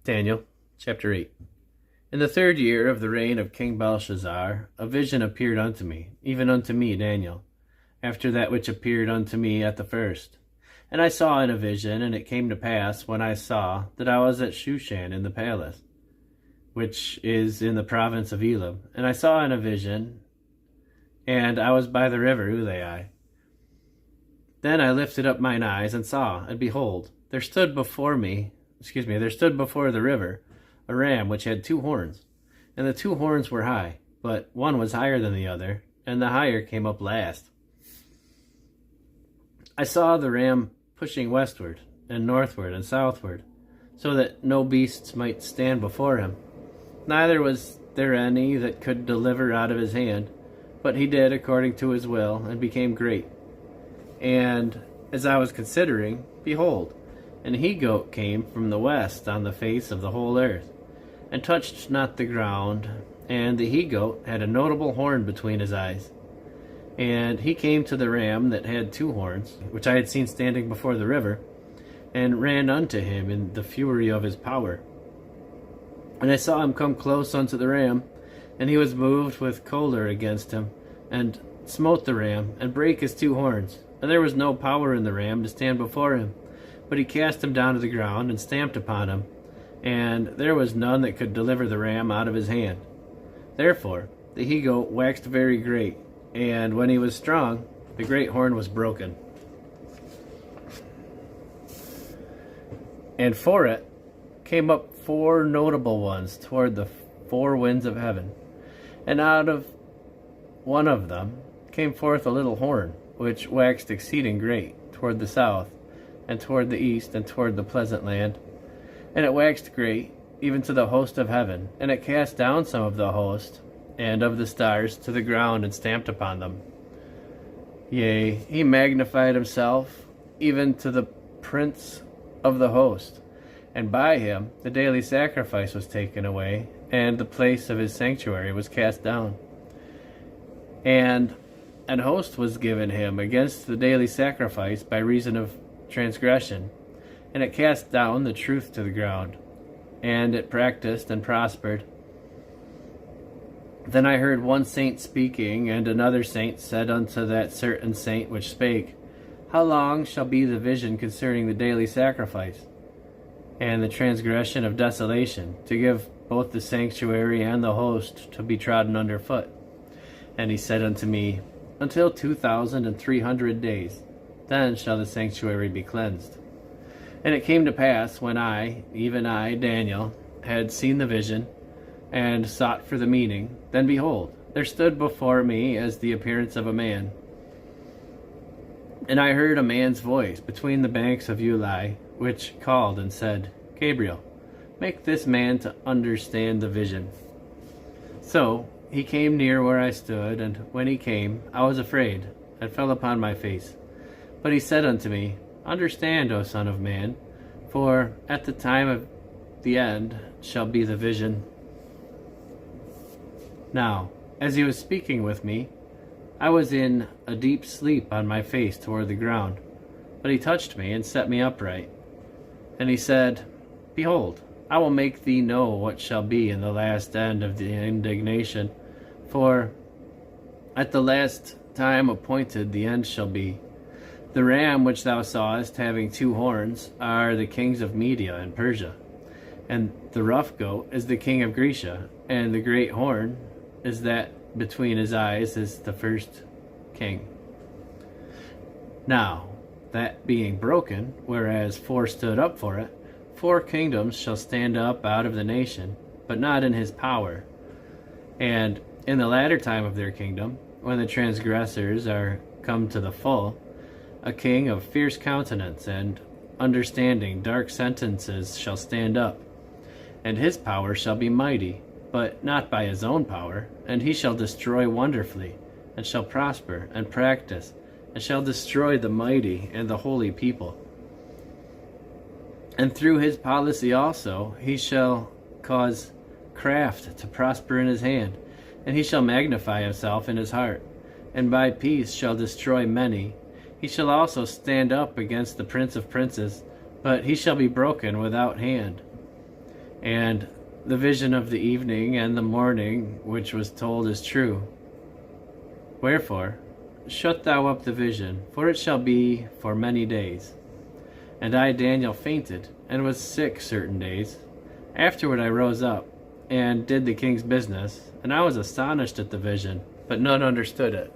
Daniel, chapter 8. In the 3rd year of the reign of King Belshazzar, a vision appeared unto me, even unto me, Daniel, after that which appeared unto me at the first. And I saw in a vision, and it came to pass, when I saw, that I was at Shushan in the palace, which is in the province of Elam. And I saw in a vision, and I was by the river Ulai. Then I lifted up mine eyes, and saw, and behold, there stood before the river a ram which had 2 horns, and the 2 horns were high, but one was higher than the other, and the higher came up last. I saw the ram pushing westward, and northward, and southward, so that no beasts might stand before him. Neither was there any that could deliver out of his hand, but he did according to his will, and became great. And as I was considering, behold, an he-goat came from the west on the face of the whole earth, and touched not the ground, and the he-goat had a notable horn between his eyes. And he came to the ram that had 2 horns, which I had seen standing before the river, and ran unto him in the fury of his power. And I saw him come close unto the ram, and he was moved with choler against him, and smote the ram, and brake his 2 horns. And there was no power in the ram to stand before him, but he cast him down to the ground, and stamped upon him, and there was none that could deliver the ram out of his hand. Therefore the he-goat waxed very great, and when he was strong, the great horn was broken. And for it came up 4 notable ones toward the 4 winds of heaven. And out of one of them came forth a little horn, which waxed exceeding great, toward the south, and toward the east, and toward the pleasant land. And it waxed great, even to the host of heaven, and it cast down some of the host, and of the stars, to the ground, and stamped upon them. Yea, he magnified himself, even to the prince of the host. And by him the daily sacrifice was taken away, and the place of his sanctuary was cast down. And an host was given him against the daily sacrifice by reason of transgression, and it cast down the truth to the ground, and it practiced and prospered. Then I heard one saint speaking, and another saint said unto that certain saint which spake, How long shall be the vision concerning the daily sacrifice, and the transgression of desolation, to give both the sanctuary and the host to be trodden under foot? And he said unto me, Until 2,300 days, then shall the sanctuary be cleansed. And it came to pass, when I, even I, Daniel, had seen the vision, and sought for the meaning, then behold, there stood before me as the appearance of a man. And I heard a man's voice between the banks of Ulai, which called and said, Gabriel, make this man to understand the vision. So he came near where I stood, and when he came, I was afraid, and fell upon my face. But he said unto me, Understand, O Son of Man, for at the time of the end shall be the vision. Now, as he was speaking with me, I was in a deep sleep on my face toward the ground. But he touched me and set me upright. And he said, Behold, I will make thee know what shall be in the last end of the indignation. For at the last time appointed the end shall be. The ram which thou sawest having 2 horns are the kings of Media and Persia. And the rough goat is the king of Grecia, and the great horn is that between his eyes is the first king. Now, that being broken, whereas 4 stood up for it, 4 kingdoms shall stand up out of the nation, but not in his power. And in the latter time of their kingdom, when the transgressors are come to the full, a king of fierce countenance and understanding dark sentences shall stand up, and his power shall be mighty, but not by his own power, and he shall destroy wonderfully, and shall prosper and practice, and shall destroy the mighty and the holy people. And through his policy also he shall cause craft to prosper in his hand, and he shall magnify himself in his heart, and by peace shall destroy many. He shall also stand up against the prince of princes, but he shall be broken without hand. and the vision of the evening and the morning which was told is true. Wherefore, shut thou up the vision, for it shall be for many days. And I, Daniel, fainted, and was sick certain days. Afterward I rose up, and did the king's business, and I was astonished at the vision, but none understood it.